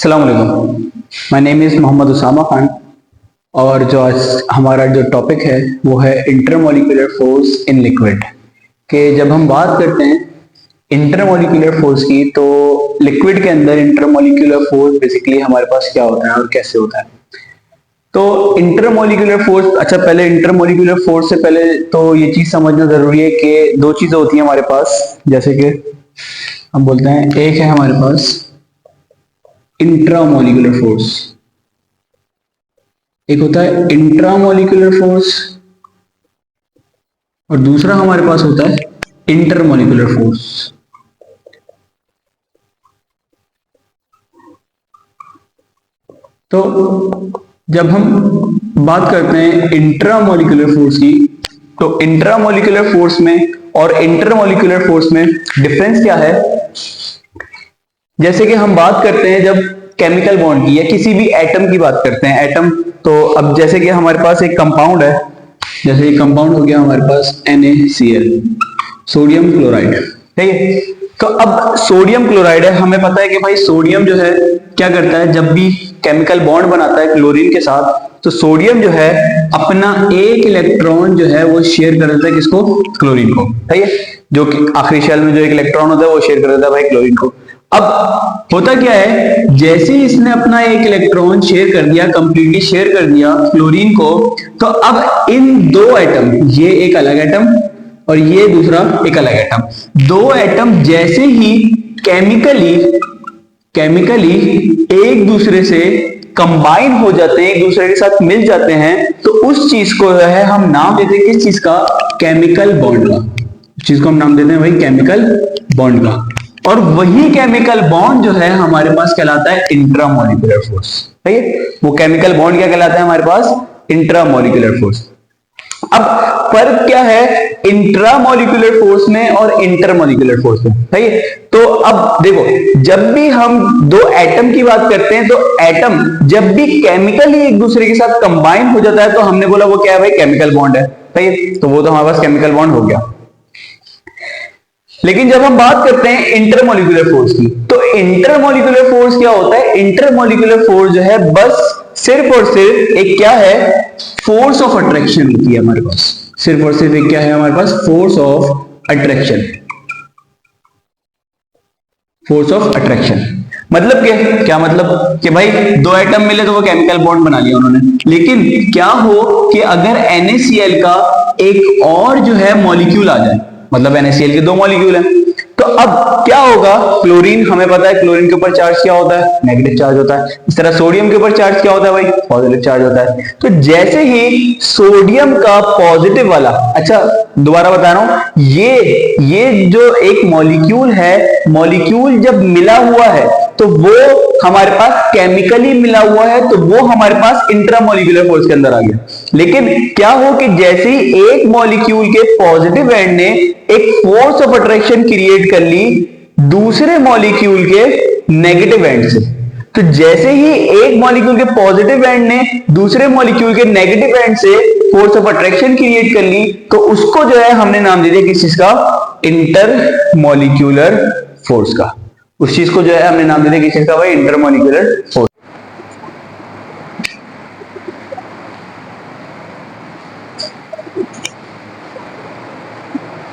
अस्सलाम वालेकुम। My name is Mohammad Usama Khan और जो आज हमारा जो टॉपिक है वो है इंटरमोलिकुलर फोर्स इन लिक्विड। कि जब हम बात करते हैं इंटरमोलिकुलर फोर्स की तो लिक्विड के अंदर इंटरमोलिकुलर फोर्स बेसिकली हमारे पास क्या होता है और कैसे होता है। तो इंटरमोलिकुलर फोर्स, अच्छा पहले इंटरमोलिकुलर फोर्स से पहले तो ये चीज समझना जरूरी है कि दो चीजें होती हैं हमारे पास। जैसे कि हम बोलते हैं एक है हमारे पास इंट्रामोलिकुलर फोर्स, एक होता है इंट्रामोलिकुलर फोर्स और दूसरा हमारे पास होता है इंटरमोलिकुलर फोर्स। तो जब हम बात करते हैं इंट्रामोलिकुलर फोर्स की तो इंट्रामोलिकुलर फोर्स में और इंटरमोलिकुलर फोर्स में डिफरेंस क्या है। जैसे कि हम बात करते हैं जब केमिकल बॉन्ड की या किसी भी एटम की बात करते हैं, एटम तो अब जैसे कि हमारे पास एक कंपाउंड है, जैसे एक कंपाउंड हो गया हमारे पास NaCl, सोडियम क्लोराइड, ठीक है। तो अब सोडियम क्लोराइड है, हमें पता है कि भाई सोडियम जो है क्या करता है, जब भी केमिकल बॉन्ड बनाता है क्लोरीन के साथ तो सोडियम जो है अपना एक इलेक्ट्रॉन जो है वो शेयर कर देता है किसको, क्लोरीन को, ठीक है। जो कि आखिरी शेल में जो एक इलेक्ट्रॉन होता है वो शेयर कर देता है भाई क्लोरीन को। अब होता क्या है, जैसे ही इसने अपना एक इलेक्ट्रॉन शेयर कर दिया, कंप्लीटली शेयर कर दिया क्लोरीन को, तो अब इन दो एटम, ये एक अलग एटम और ये दूसरा एक अलग एटम, दो एटम जैसे ही केमिकली एक दूसरे से कंबाइन हो जाते हैं, एक दूसरे के साथ मिल जाते हैं, तो उस चीज को जो है हम नाम देते हैं किस चीज का, केमिकल बॉन्ड का। उस चीज को हम नाम देते हैं भाई केमिकल बॉन्ड का। और वही केमिकल बॉन्ड जो है हमारे पास कहलाता है इंट्रामोलिकुलर फोर्स, ठीक है। वो केमिकल बॉन्ड क्या कहलाता है हमारे पास, इंट्रामोलिकुलर फोर्स। अब फर्क क्या है इंट्रामोलिकुलर फोर्स में और इंटरमोलिकुलर फोर्स में, ठीक है। तो अब देखो, जब भी हम दो एटम की बात करते हैं तो एटम जब भी केमिकली एक दूसरे के साथ कंबाइन हो जाता है तो हमने बोला वो क्या है भाई, केमिकल बॉन्ड है, ठीक है। तो वो तो हमारे पास केमिकल बॉन्ड हो गया। लेकिन जब हम बात करते हैं इंटरमोलिकुलर फोर्स की तो इंटरमोलिकुलर फोर्स क्या होता है, इंटरमोलिकुलर फोर्स जो है बस सिर्फ और सिर्फ एक क्या है, फोर्स ऑफ अट्रैक्शन होती है हमारे पास। सिर्फ और सिर्फ एक क्या है हमारे पास, force of attraction. Force of attraction मतलब क्या मतलब कि भाई दो एटम मिले तो वो केमिकल बॉन्ड बना लिया उन्होंने। लेकिन क्या हो कि अगर NaCl का एक और जो है मॉलिक्यूल आ जाए, मतलब NaCl के दो मॉलिक्यूल हैं, तो अब क्या होगा, क्लोरीन हमें पता है क्लोरीन के ऊपर चार्ज क्या होता है, नेगेटिव चार्ज होता है। इस तरह सोडियम के ऊपर चार्ज क्या होता है भाई, पॉजिटिव चार्ज होता है। तो जैसे ही सोडियम का पॉजिटिव वाला, अच्छा दोबारा बता रहा हूं, ये जो एक मॉलिक्यूल है, मॉलिक्यूल जब मिला हुआ है तो वो हमारे पास केमिकली मिला हुआ है तो वो हमारे पास इंट्रामोलिकुलर फोर्स के अंदर आ गया। लेकिन क्या हो कि जैसे ही एक मॉलिक्यूल के पॉजिटिव एंड ने एक फोर्स ऑफ अट्रैक्शन क्रिएट कर ली दूसरे मॉलिक्यूल के नेगेटिव एंड से, तो जैसे ही एक मॉलिक्यूल के पॉजिटिव एंड ने दूसरे मॉलिक्यूल के नेगेटिव एंड से फोर्स ऑफ अट्रैक्शन क्रिएट कर ली, तो उसको जो है हमने नाम दे दिया किस चीज का, इंटरमोलिकुलर फोर्स का। उस चीज को जो है हमने नाम दे दिया किस चीज का भाई, इंटरमोलिकुलर फोर्स।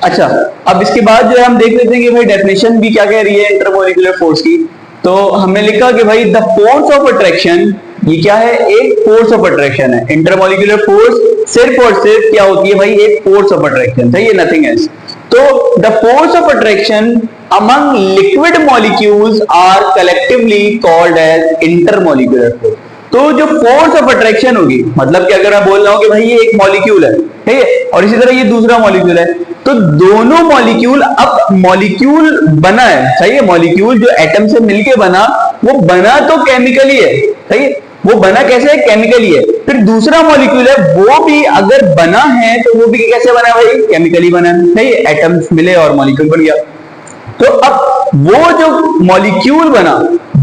अच्छा, अब इसके बाद जो है हम देख लेते हैं कि भाई डेफिनेशन भी क्या कह रही है इंटरमोलिकुलर फोर्स की। तो हमने लिखा कि भाई द फोर्स ऑफ अट्रैक्शन, ये क्या है, एक फोर्स ऑफ अट्रैक्शन है। इंटरमोलिकुलर फोर्स सिर्फ और सिर्फ क्या होती है भाई, एक फोर्स ऑफ अट्रैक्शन, सही है, नथिंग एल्स। तो the force of attraction among liquid molecules are collectively called as intermolecular force. तो जो फोर्स ऑफ अट्रैक्शन होगी, मतलब कि अगर मैं बोल रहा हूं कि भाई ये एक मॉलिक्यूल है, ठीक है, और इसी तरह ये दूसरा मॉलिक्यूल है, तो दोनों मॉलिक्यूल, अब मॉलिक्यूल बना है, सही है, मॉलिक्यूल जो एटम से मिलके बना, वो बना तो केमिकली है, सही है, वो बना कैसे है, केमिकली है। फिर दूसरा मॉलिक्यूल है वो भी अगर बना है तो वो भी कैसे बना भाई, केमिकली बना है, सही है, एटम्स मिले और मॉलिक्यूल बन गया। तो अब वो जो मॉलिक्यूल बना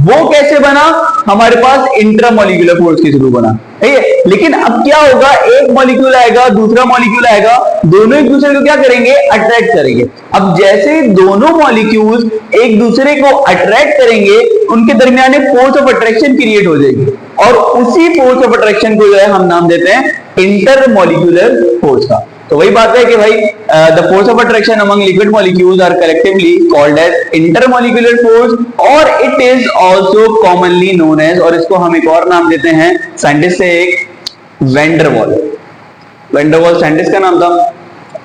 वो कैसे बना, हमारे पास इंट्रामोलिकुलर फोर्स के थ्रू बना, ठीक है। लेकिन अब क्या होगा, एक मॉलिक्यूल आएगा, दूसरा मॉलिक्यूल आएगा, दोनों एक दूसरे को क्या करेंगे, अट्रैक्ट करेंगे। अब जैसे दोनों मॉलिक्यूल्स एक दूसरे को अट्रैक्ट करेंगे, उनके दरमियान एक फोर्स ऑफ अट्रैक्शन क्रिएट हो जाएगी, और उसी फोर्स ऑफ अट्रैक्शन को जो है हम नाम देते हैं इंटरमोलिकुलर फोर्स का। तो वही बात है कि भाई the force of attraction among liquid molecules are collectively called as intermolecular force, और it is also commonly known as, और इसको हम एक और नाम देते हैं साइंटिस्ट से एक, वैन डर वाल। वैन डर वाल साइंटिस्ट का नाम था,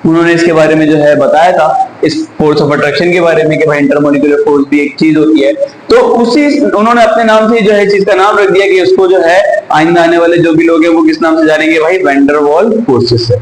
उन्होंने इसके बारे में जो है बताया था, इस फोर्स ऑफ अट्रैक्शन के बारे में कि भाई इंटरमोलिकुलर फोर्स भी एक चीज होती है। तो उसी उन्होंने अपने नाम से जो है चीज का नाम रख दिया कि उसको जो है आइंदा आने वाले जो भी लोग हैं वो किस नाम से जानेंगे, भाई वैन डर वाल फोर्सेस से।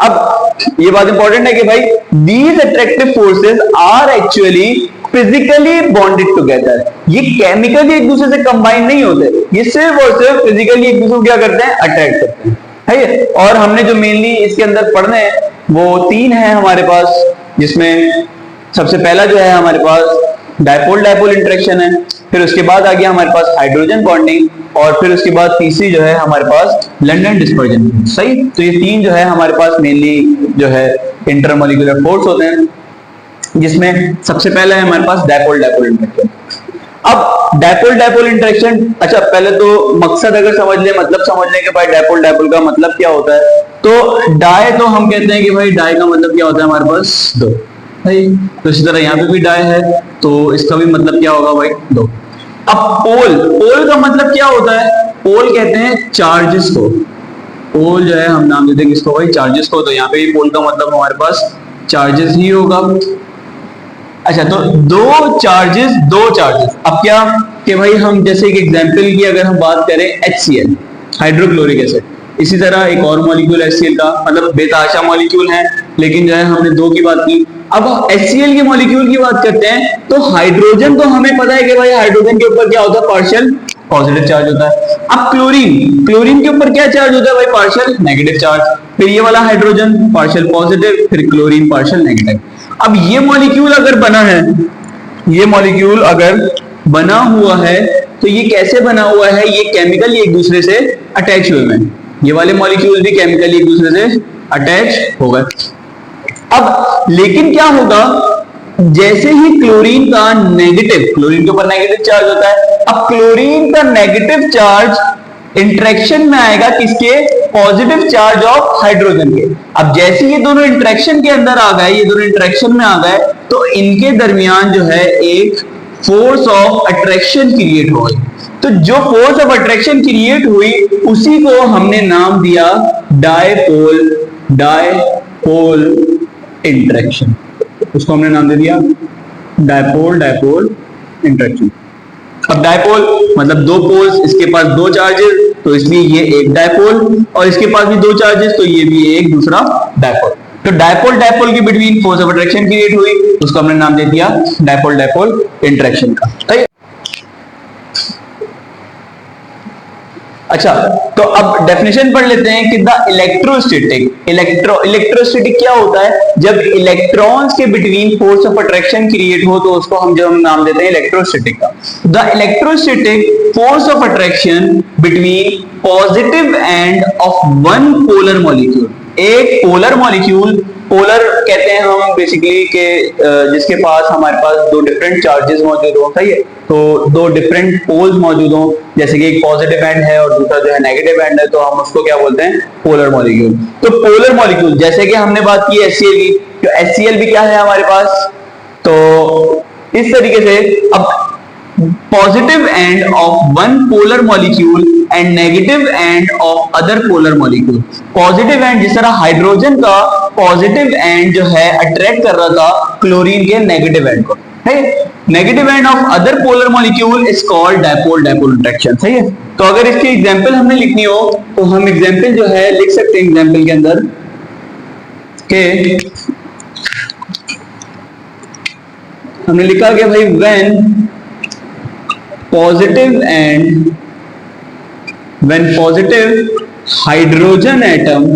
अब ये बात इंपॉर्टेंट है कि भाई these attractive forces are actually physically bonded together, ये केमिकली एक दूसरे से कंबाइन नहीं होते, ये सिर्फ और सिर्फ फिजिकली एक दूसरे को क्या करते हैं, अट्रैक्ट करते हैं, है। और हमने जो मेनली इसके अंदर पढ़ने हैं वो तीन है हमारे पास, जिसमें सबसे पहला जो है हमारे पास डायपोल डायपोल इंटरेक्शन है, फिर उसके बाद आ गया हमारे पास हाइड्रोजन बॉन्डिंग, और फिर उसके बाद तीसरी जो है हमारे पास लंदन डिस्पर्जन। सही, तो ये तीन जो है हमारे पास मेनली जो है इंटरमोलिकुलर फोर्स होते हैं, जिसमें सबसे पहला है हमारे पास डायपोल डायपोल इंटरेक्शन। अब डायपोल डायपोल इंटरेक्शन, अच्छा पहले तो मकसद अगर समझ ले, मतलब समझ ले कि भाई डायपोल डायपोल का मतलब क्या होता है। तो डाई तो हम कहते हैं कि भाई डाई का मतलब क्या होता है, हमारे पास दो, भाई तो इसी तरह यहाँ पे भी डाई है, तो इसका भी मतलब क्या होगा भाई, दो। अब पोल, पोल का मतलब क्या होता है, पोल कहते हैं चार्जेस को, पोल जो है हम नाम देते हैं किसको, भाई चार्जेस को। तो यहाँ पे भी पोल का मतलब हमारे पास चार्जेस ही होगा। अच्छा, तो दो चार्जेस, अब क्या कि भाई हम जैसे एक एग्जांपल की अगर हम बात करें HCl हाइड्रोक्लोरिक एसिड, इसी तरह एक और मॉलिक्यूल HCl का, मतलब बेतहाशा मॉलिक्यूल है, लेकिन जो है हमने दो की बात की। अब HCl के मॉलिक्यूल की बात करते हैं, तो हाइड्रोजन तो हमें पता है कि भाई हाइड्रोजन के ऊपर क्या होता है, पार्शियल पॉजिटिव चार्ज होता है। अब क्लोरीन, क्लोरीन के ऊपर क्या चार्ज होता है भाई, पार्शियल नेगेटिव चार्ज। फिर ये वाला हाइड्रोजन पार्शियल पॉजिटिव, फिर क्लोरीन पार्शियल नेगेटिव। अब ये मॉलिक्यूल अगर बना है, ये मॉलिक्यूल अगर बना हुआ है, तो ये कैसे बना हुआ है, ये केमिकली एक दूसरे से अटैच हुए हैं, ये वाले मॉलिक्यूल भी केमिकली एक दूसरे से अटैच हो गए। अब लेकिन क्या होगा, जैसे ही क्लोरीन का नेगेटिव, क्लोरीन के ऊपर नेगेटिव चार्ज होता है, अब क्लोरीन का नेगेटिव चार्ज इंटरेक्शन में आएगा किसके, पॉजिटिव चार्ज ऑफ हाइड्रोजन के। अब जैसे ये दोनों इंटरेक्शन के अंदर आ गए, ये दोनों इंटरेक्शन में आ गए, तो इनके दरमियान जो है एक फोर्स ऑफ अट्रैक्शन क्रिएट हो गई। तो जो फोर्स ऑफ अट्रैक्शन क्रिएट हुई, उसी को हमने नाम दिया डायपोल, डायपोल इंटरेक्शन, उसको हमने नाम दे दिया डायपोल डायपोल इंटरेक्शन। अब डायपोल मतलब दो पोल्स, इसके पास दो चार्जेस, तो इसलिए ये एक डायपोल, और इसके पास भी दो चार्जेस, तो ये भी एक दूसरा डायपोल। तो डायपोल डायपोल के between force of attraction create हुई, उसको हमने नाम दे दिया डायपोल डायपोल इंटरेक्शन का। अच्छा, तो अब डेफिनेशन पढ़ लेते हैं कि द इलेक्ट्रोस्टैटिक, इलेक्ट्रोस्टैटिक क्या होता है, जब इलेक्ट्रॉन्स के between force of attraction create हो, तो उसको हम जब नाम देते हैं इलेक्ट्रोस्टैटिक का। The electrostatic force of attraction between positive end of one polar molecule, एक पोलर मॉलिक्यूल, पोलर कहते हैं हम बेसिकली के जिसके पास हमारे पास दो डिफरेंट चार्जेस मौजूद हो, सही है, तो दो डिफरेंट पोल्स मौजूद हो, जैसे कि एक पॉजिटिव एंड है और दूसरा जो है नेगेटिव एंड है, तो हम उसको क्या बोलते हैं, पोलर मॉलिक्यूल। तो पोलर मॉलिक्यूल, जैसे कि हमने बात की HCl की, तो HCl भी क्या है हमारे पास, तो इस तरीके से अब positive end of one polar molecule and negative end of other polar molecule. Positive and जिस तरह हाइड्रोजन का पॉजिटिव एंड जो है अट्रैक्ट कर रहा था क्लोरीन के नेगेटिव एंड को, है। Negative end of other polar molecule is called dipole dipole interaction, सही है। तो अगर इसकी एग्जांपल हमने लिखनी हो, तो हम एग्जांपल जो है लिख सकते हैं एग्जांपल के अंदर के हमने लिखा कि भाई when positive and when positive hydrogen atom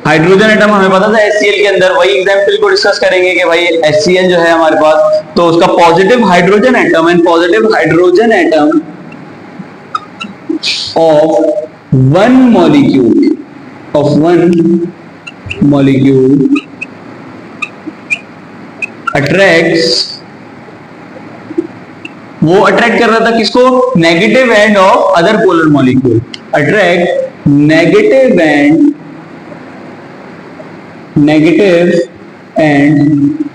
hydrogen atom हमें पता था HCl के अंदर, वही एग्जांपल को डिस्कस करेंगे कि भाई HCl जो है हमारे पास, तो उसका positive hydrogen atom and positive hydrogen atom of one molecule attracts, वो अट्रैक्ट कर रहा था किसको, negative end of other polar molecule, attract negative end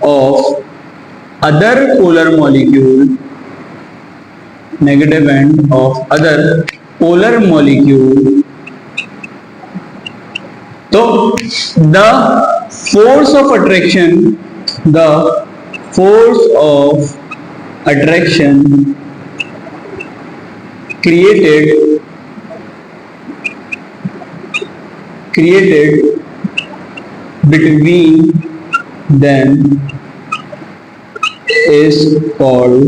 of other polar molecule, negative end of other polar molecule. तो the force of attraction created between them is called,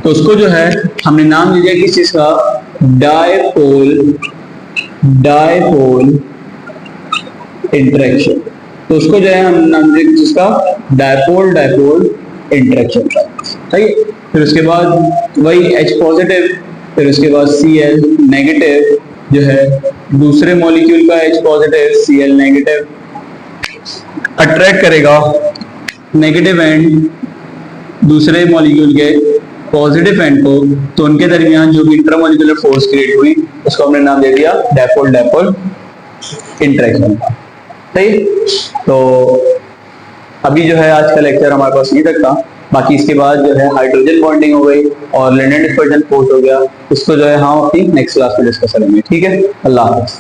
तो उसको जो है हमने नाम दिया किस चीज का, डायपोल इंटरेक्शन। तो उसको जो है हम नाम दिया किस का, डायपोल इंटरेक्शन का। सही। फिर उसके बाद वही H पॉजिटिव, फिर उसके बाद Cl नेगेटिव जो है दूसरे मॉलिक्यूल का H positive Cl negative attract करेगा नेगेटिव एंड दूसरे मॉलिक्यूल के पॉजिटिव एंड को, तो उनके दरमियान जो भी इंटरमॉलिक्यूलर फोर्स क्रिएट हुई उसको हमने नाम दे दिया डायपोल इंटरेक्शन। सही। तो अभी जो है आज का लेक्चर हमारे पास यहीं तक था। बाकी इसके बाद जो है हाइड्रोजन बॉन्डिंग हो गई और लिनेन डिस्पर्जन फोर्स हो गया, इसको जो है हम अपनी नेक्स्ट क्लास में डिस्कस करेंगे। ठीक है, अल्लाह हाफ़िज़।